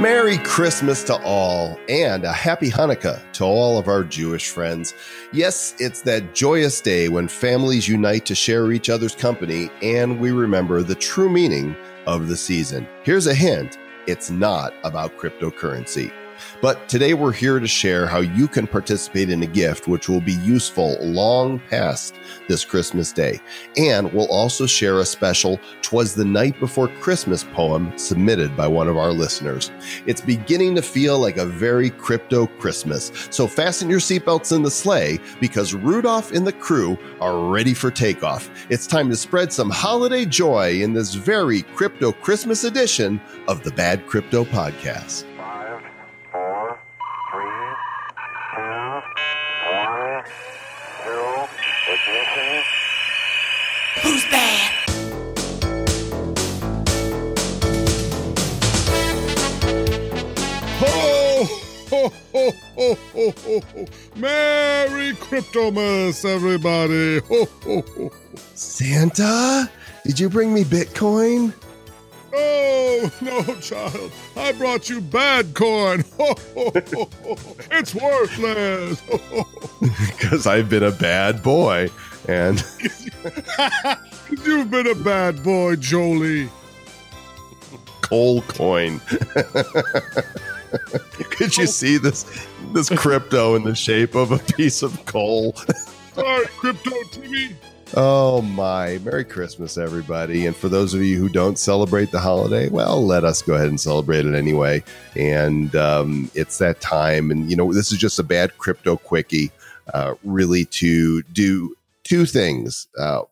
Merry Christmas to all, and a Happy Hanukkah to all of our Jewish friends. Yes, it's that joyous day when families unite to share each other's company, and we remember the true meaning of the season. Here's a hint, it's not about cryptocurrency. But today we're here to share how you can participate in a gift which will be useful long past this Christmas day. And we'll also share a special "Twas the Night Before Christmas" poem submitted by one of our listeners. It's beginning to feel like a very crypto Christmas. So fasten your seatbelts in the sleigh because Rudolph and the crew are ready for takeoff. It's time to spread some holiday joy in this very crypto Christmas edition of the Bad Crypto Podcast. Who's bad? Ho, ho, ho, ho, ho, ho, ho. Merry Cryptomas, everybody. Ho, ho, ho. Santa, did you bring me Bitcoin? Oh, no, child. I brought you bad coin. Ho, ho, ho, ho. It's worthless. Ho, ho, ho. Because I've been a bad boy, and you've been a bad boy, Jolie. coal coin. Could you see this crypto in the shape of a piece of coal? Sorry, Crypto Timmy. Oh my, Merry Christmas, everybody. And for those of you who don't celebrate the holiday, well, let us go ahead and celebrate it anyway. And it's that time. And, you know, this is just a bad crypto quickie, really to do two things.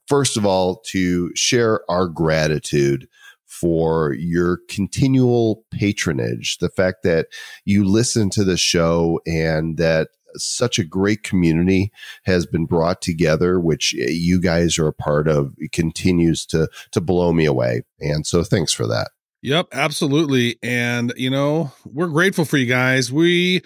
First of all, to share our gratitude for your continual patronage, the fact that you listen to the show and that such a great community has been brought together, which you guys are a part of. It continues to blow me away. And so thanks for that. Yep, absolutely. And, you know, we're grateful for you guys. We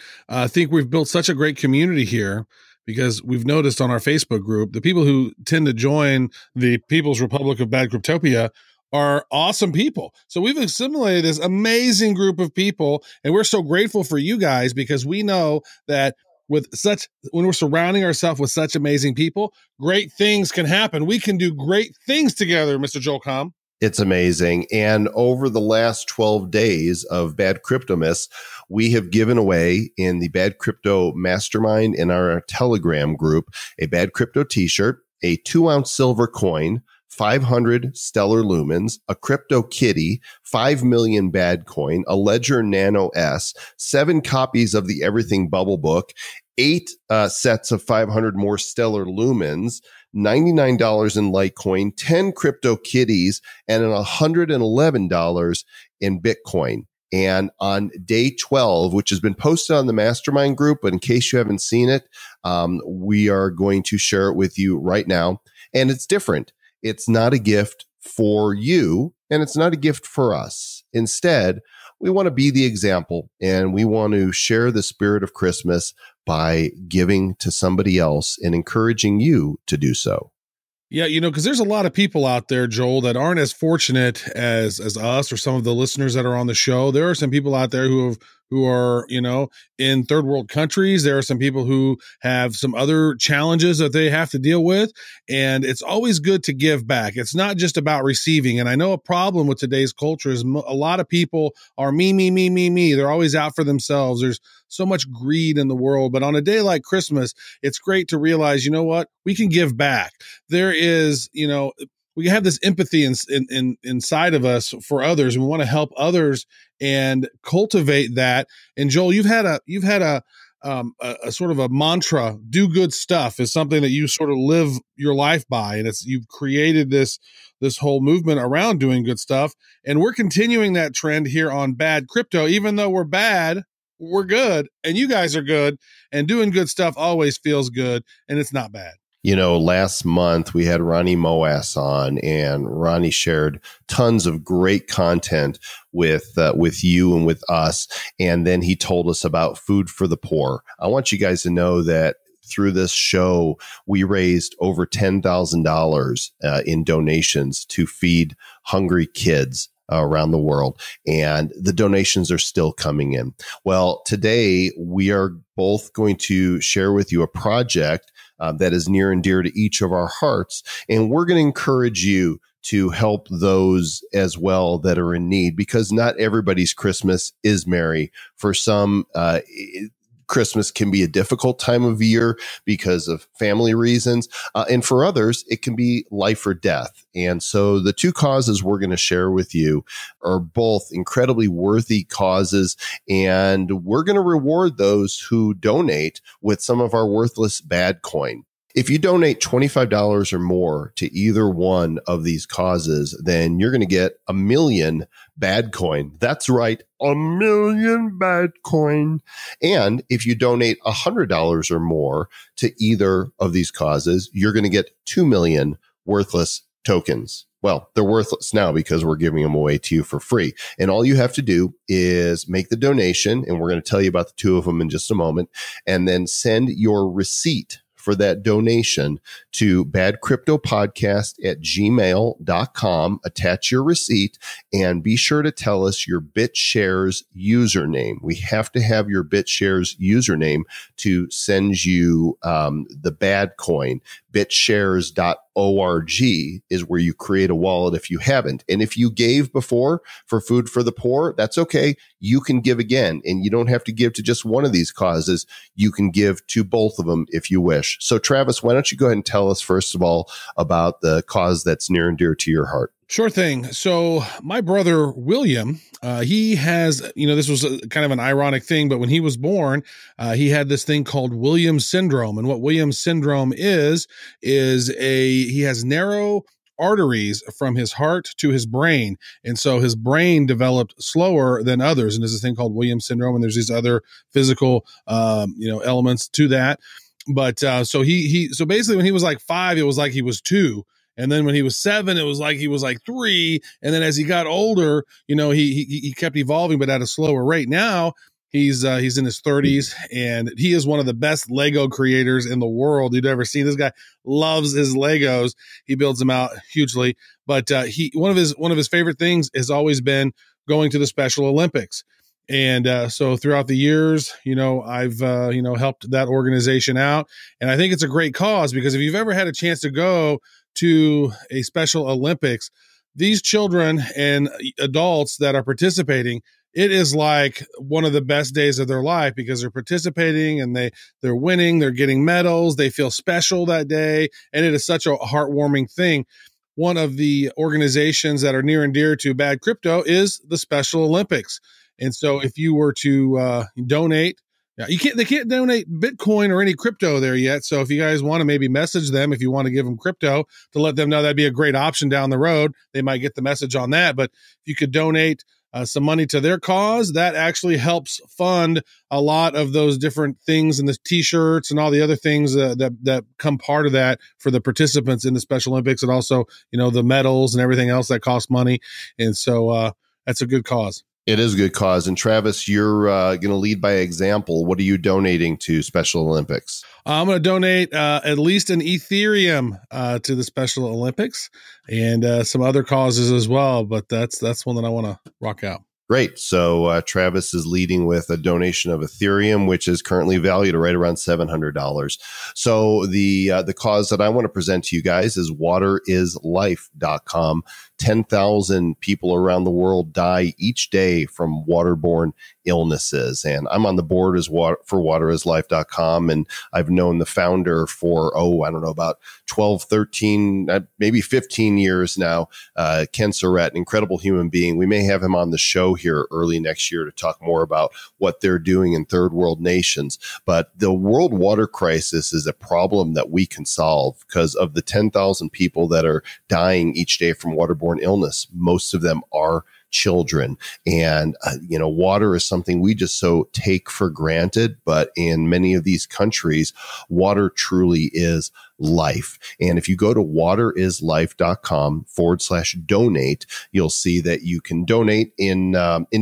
think we've built such a great community here because we've noticed on our Facebook group, the people who tend to join the People's Republic of Bad Cryptopia are awesome people. So we've assimilated this amazing group of people, and we're so grateful for you guys because we know that when we're surrounding ourselves with such amazing people, great things can happen. We can do great things together, Mr. Joel Com. It's amazing. And over the last 12 days of Bad Cryptomas, we have given away in the Bad Crypto Mastermind in our Telegram group, a Bad Crypto t-shirt, a 2-ounce silver coin, 500 stellar lumens, a crypto kitty, 5 million bad coin, a Ledger Nano S, 7 copies of the Everything Bubble book, 8 sets of 500 more stellar lumens, $99 in Litecoin, 10 crypto kitties, and $111 in Bitcoin. And on day 12, which has been posted on the mastermind group, but in case you haven't seen it, we are going to share it with you right now. And it's different. It's not a gift for you, and it's not a gift for us. Instead, we want to be the example, and we want to share the spirit of Christmas by giving to somebody else and encouraging you to do so. Yeah, you know, because there's a lot of people out there, Joel, that aren't as fortunate as us or some of the listeners that are on the show. There are some people out there who are, you know, in third world countries. There are some people who have some other challenges that they have to deal with. And it's always good to give back. It's not just about receiving. And I know a problem with today's culture is a lot of people are me, me, me, me, me. They're always out for themselves. There's so much greed in the world. But on a day like Christmas, it's great to realize, you know what, we can give back. There is, you know, we have this empathy inside of us for others, and we want to help others and cultivate that. And Joel, you've had a sort of a mantra: do good stuff is something that you sort of live your life by, and you've created this whole movement around doing good stuff. And we're continuing that trend here on Bad Crypto. Even though we're bad, we're good, and you guys are good, and doing good stuff always feels good, and it's not bad. You know, last month we had Ronnie Moas on, and Ronnie shared tons of great content with you and with us. And then he told us about Food for the Poor. I want you guys to know that through this show, we raised over $10,000 in donations to feed hungry kids around the world. And the donations are still coming in. Well, today we are both going to share with you a project that is near and dear to each of our hearts. And we're going to encourage you to help those as well that are in need, because not everybody's Christmas is merry. For some, Christmas can be a difficult time of year because of family reasons. And for others, it can be life or death. And so the two causes we're going to share with you are both incredibly worthy causes. And we're going to reward those who donate with some of our worthless bad coin. If you donate $25 or more to either one of these causes, then you're going to get 1 million bad coin. That's right, 1 million bad coin. And if you donate $100 or more to either of these causes, you're going to get 2 million worthless tokens. Well, they're worthless now because we're giving them away to you for free. And all you have to do is make the donation, and we're going to tell you about the two of them in just a moment, and then send your receipt for that donation to badcryptopodcast@gmail.com. Attach your receipt and be sure to tell us your BitShares username. We have to have your BitShares username to send you the bad coin. BitShares.org is where you create a wallet if you haven't. And if you gave before for Food for the Poor, that's okay. You can give again, and you don't have to give to just one of these causes. You can give to both of them if you wish. So Travis, why don't you go ahead and tell us first of all about the cause that's near and dear to your heart? Sure thing. So my brother, William, he has, this was kind of an ironic thing, but when he was born, he had this thing called Williams syndrome. And what Williams syndrome is he has narrow arteries from his heart to his brain. And so his brain developed slower than others. And there's this thing called Williams syndrome. And there's these other physical, elements to that. But so basically when he was like 5, it was like he was 2. And then when he was 7, it was like he was like 3. And then as he got older, he kept evolving, but at a slower rate. Now he's in his 30s, and he is one of the best Lego creators in the world you'd ever seen. This guy loves his Legos. He builds them out hugely. But one of his favorite things has always been going to the Special Olympics. And so throughout the years, I've helped that organization out, and I think it's a great cause, because if you've ever had a chance to go to a Special Olympics, these children and adults that are participating, it is like one of the best days of their life, because they're participating and they're winning, they're getting medals, they feel special that day, and it is such a heartwarming thing. One of the organizations that are near and dear to Bad Crypto is the Special Olympics. And so if you were to donate, they can't donate Bitcoin or any crypto there yet. So if you guys want to maybe message them, if you want to give them crypto to let them know, that'd be a great option down the road. They might get the message on that. But if you could donate some money to their cause, that actually helps fund a lot of those different things, and the t-shirts and all the other things that come part of that for the participants in the Special Olympics, and also, the medals and everything else that costs money. And so that's a good cause. It is a good cause. And Travis, you're going to lead by example. What are you donating to Special Olympics? I'm going to donate at least an Ethereum to the Special Olympics, and some other causes as well. But that's one that I want to rock out. Great. So Travis is leading with a donation of Ethereum, which is currently valued at right around $700. So the cause that I want to present to you guys is waterislife.com. 10,000 people around the world die each day from waterborne illnesses. And I'm on the board for waterislife.com. And I've known the founder for, about 12, 13, maybe 15 years now. Ken Surratt, an incredible human being. We may have him on the show here early next year to talk more about what they're doing in third world nations. But the world water crisis is a problem that we can solve, because of the 10,000 people that are dying each day from waterborne illness. Most of them are children. And, water is something we just so take for granted. But in many of these countries, water truly is life. And if you go to waterislife.com/donate, you'll see that you can donate in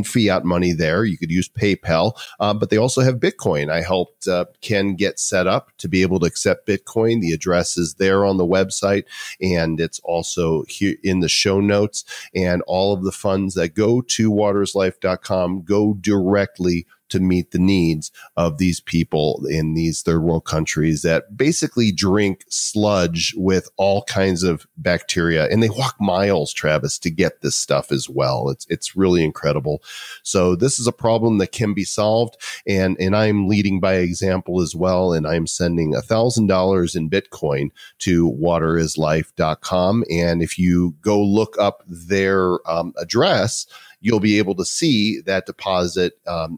fiat money there. You could use PayPal, but they also have Bitcoin. I helped Ken get set up to be able to accept Bitcoin. The address is there on the website, and it's also here in the show notes. And all of the funds that go to waterislife.com go directly to meet the needs of these people in these third world countries that basically drink sludge with all kinds of bacteria. And they walk miles, Travis, to get this stuff as well. It's really incredible. So this is a problem that can be solved. And I'm leading by example as well. And I'm sending $1,000 in Bitcoin to waterislife.com. And if you go look up their address, you'll be able to see that deposit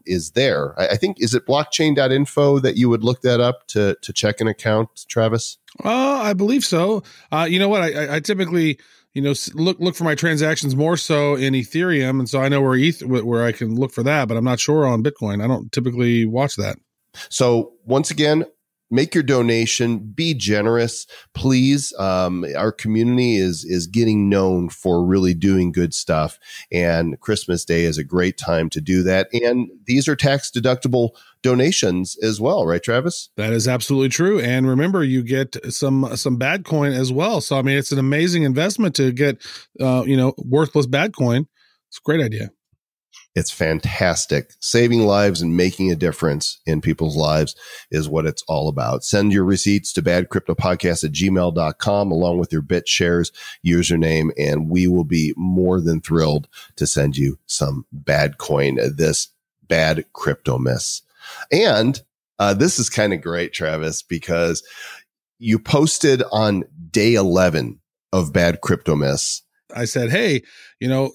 is there. I think, is it blockchain.info that you would look that up to check an account, Travis? I believe so. You know what? I typically, look for my transactions more so in Ethereum. And so I know where I can look for that, but I'm not sure on Bitcoin. I don't typically watch that. So once again, make your donation. Be generous, please. Our community is getting known for really doing good stuff, and Christmas Day is a great time to do that. And these are tax deductible donations as well, right, Travis? That is absolutely true. And remember, you get some bad coin as well. So I mean, it's an amazing investment to get worthless bad coin. It's a great idea. It's fantastic. Saving lives and making a difference in people's lives is what it's all about. Send your receipts to badcryptopodcast@gmail.com along with your BitShares username, and we will be more than thrilled to send you some bad coin, this bad crypto miss. And this is kind of great, Travis, because you posted on day 11 of Bad Crypto Miss. I said, hey,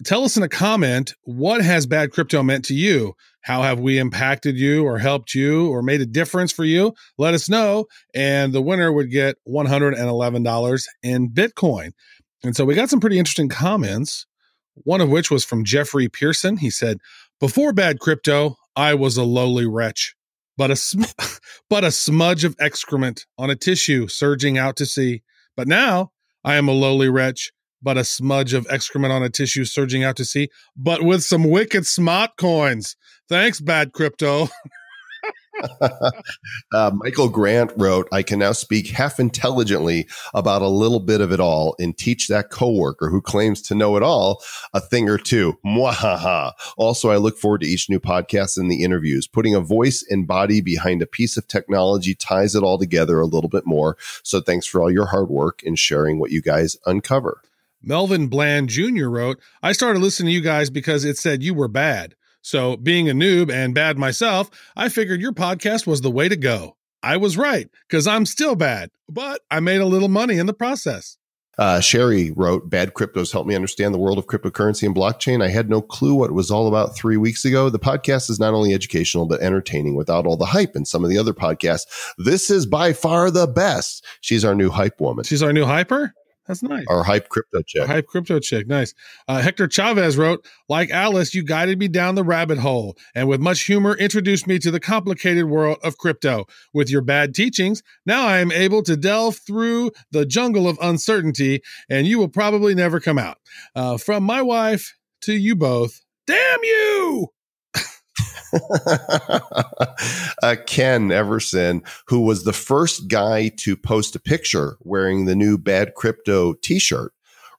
tell us in a comment, what has bad crypto meant to you? How have we impacted you or helped you or made a difference for you? Let us know. And the winner would get $111 in Bitcoin. And so we got some pretty interesting comments, one of which was from Jeffrey Pearson. He said, before bad crypto, I was a lowly wretch, but a smudge of excrement on a tissue surging out to sea. But now I am a lowly wretch, but a smudge of excrement on a tissue surging out to sea, but with some wicked smart coins. Thanks, bad crypto. Michael Grant wrote, I can now speak half intelligently about a little bit of it all and teach that coworker who claims to know it all a thing or two. Mwahaha. Also, I look forward to each new podcast and the interviews. Putting a voice and body behind a piece of technology ties it all together a little bit more. So thanks for all your hard work and sharing what you guys uncover. Melvin Bland Jr. wrote, I started listening to you guys because it said you were bad. So being a noob and bad myself, I figured your podcast was the way to go. I was right, because I'm still bad, but I made a little money in the process. Sherry wrote, bad cryptos helped me understand the world of cryptocurrency and blockchain. I had no clue what it was all about 3 weeks ago. The podcast is not only educational, but entertaining without all the hype and some of the other podcasts. This is by far the best. She's our new hype woman. She's our new hyper? That's nice. Our hype crypto chick. Hype crypto chick. Nice. Hector Chavez wrote, like Alice, you guided me down the rabbit hole and with much humor introduced me to the complicated world of crypto. With your bad teachings, now I am able to delve through the jungle of uncertainty and you will probably never come out. From my wife to you both, damn you! Ken Everson, who was the first guy to post a picture wearing the new Bad Crypto t-shirt,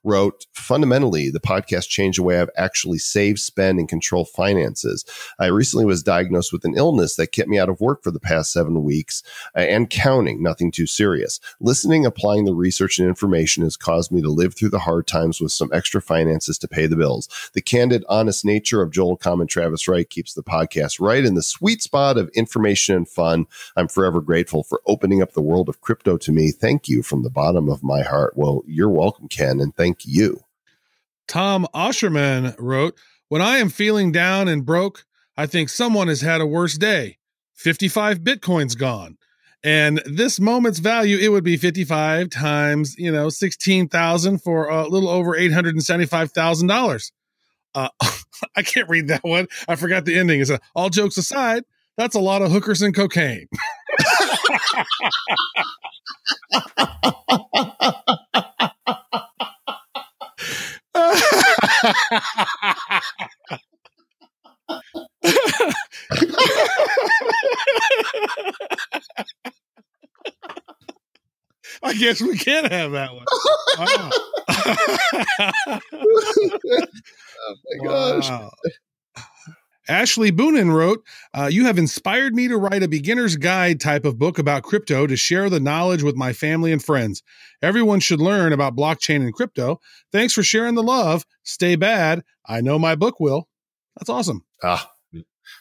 wrote, fundamentally, the podcast changed the way I've actually saved, spend, and control finances. I recently was diagnosed with an illness that kept me out of work for the past 7 weeks and counting, nothing too serious. Listening, applying the research and information has caused me to live through the hard times with some extra finances to pay the bills. The candid, honest nature of Joel Comm and Travis Wright keeps the podcast right in the sweet spot of information and fun. I'm forever grateful for opening up the world of crypto to me. Thank you from the bottom of my heart. Well, you're welcome, Ken, and thank you. Tom Osherman wrote, when I am feeling down and broke, I think someone has had a worse day. 55 Bitcoins gone. And this moment's value, it would be 55 times, 16,000 for a little over $875,000. I can't read that one. I forgot the ending. It's all jokes aside, that's a lot of hookers and cocaine. I guess we can have that one. Wow. Oh my gosh. Wow. Ashley Boonin wrote, you have inspired me to write a beginner's guide type of book about crypto to share the knowledge with my family and friends. Everyone should learn about blockchain and crypto. Thanks for sharing the love. Stay bad. I know my book will. That's awesome.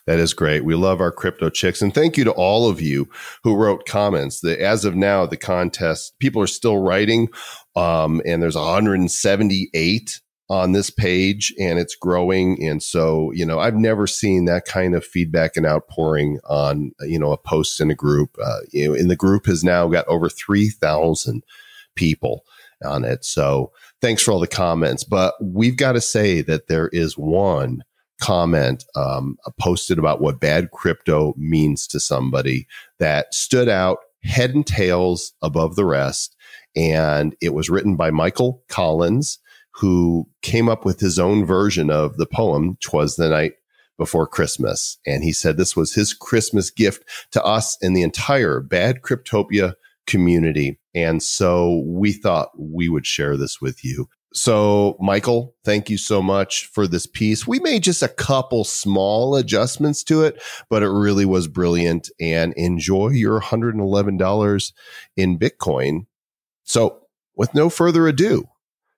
That is great. We love our crypto chicks. And thank you to all of you who wrote comments. As of now, the contest, people are still writing, and there's 178 on this page, and it's growing. And so, I've never seen that kind of feedback and outpouring on, a post in a group. And the group has now got over 3,000 people on it. So thanks for all the comments. But we've got to say that there is one comment posted about what bad crypto means to somebody that stood out head and tails above the rest. And it was written by Michael Collins, who came up with his own version of the poem, "'Twas the Night Before Christmas." And he said this was his Christmas gift to us and the entire Bad Cryptopia community. And so we thought we would share this with you. So, Michael, thank you so much for this piece. We made just a couple small adjustments to it, but it really was brilliant. And enjoy your $111 in Bitcoin. So, with no further ado,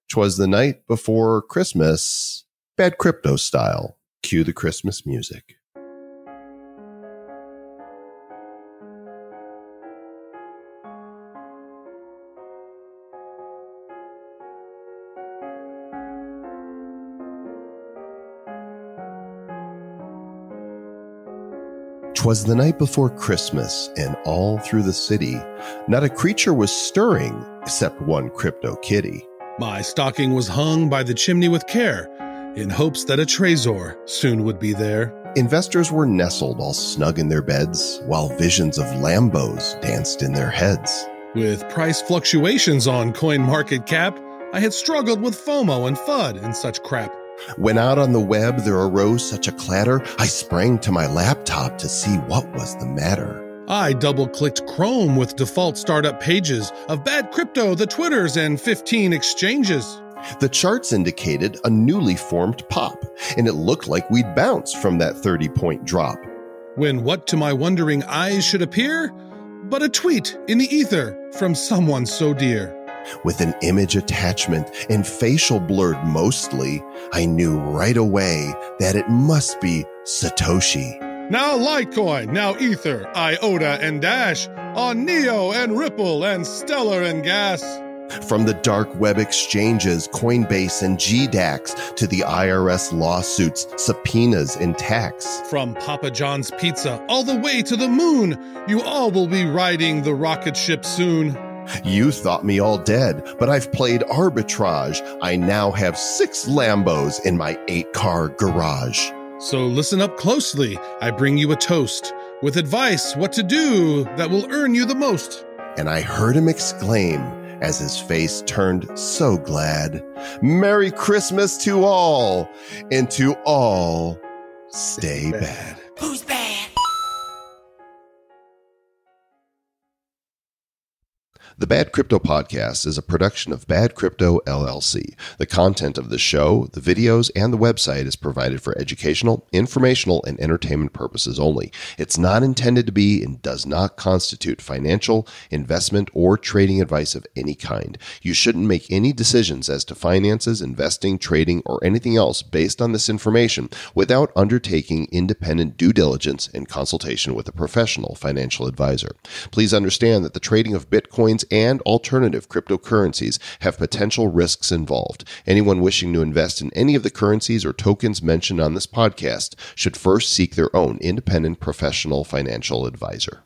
"'Twas the Night Before Christmas, Bad Crypto style." Cue the Christmas music. "'Twas the night before Christmas, and all through the city, not a creature was stirring except one crypto kitty. My stocking was hung by the chimney with care, in hopes that a Trezor soon would be there. Investors were nestled all snug in their beds, while visions of Lambos danced in their heads. With price fluctuations on CoinMarketCap, I had struggled with FOMO and FUD and such crap. When out on the web there arose such a clatter, I sprang to my laptop to see what was the matter. I double-clicked Chrome with default startup pages of bad crypto, the Twitters, and 15 exchanges. The charts indicated a newly formed pop, and it looked like we'd bounce from that 30-point drop. When what to my wondering eyes should appear? But a tweet in the ether from someone so dear. With an image attachment and facial blurred mostly, I knew right away that it must be Satoshi. Now Litecoin, now Ether, IOTA and Dash, on Neo and Ripple and Stellar and Gas. From the dark web exchanges, Coinbase and GDAX, to the IRS lawsuits, subpoenas, and tax. From Papa John's Pizza all the way to the moon, you all will be riding the rocket ship soon. You thought me all dead, but I've played arbitrage. I now have 6 Lambos in my 8-car garage. So listen up closely. I bring you a toast with advice what to do that will earn you the most. And I heard him exclaim as his face turned so glad, "Merry Christmas to all, and to all, stay bad." Who's bad? The Bad Crypto Podcast is a production of Bad Crypto LLC. The content of the show, the videos, and the website is provided for educational, informational, and entertainment purposes only. It's not intended to be and does not constitute financial, investment, or trading advice of any kind. You shouldn't make any decisions as to finances, investing, trading, or anything else based on this information without undertaking independent due diligence and consultation with a professional financial advisor. Please understand that the trading of Bitcoins and alternative cryptocurrencies have potential risks involved. Anyone wishing to invest in any of the currencies or tokens mentioned on this podcast should first seek their own independent professional financial advisor.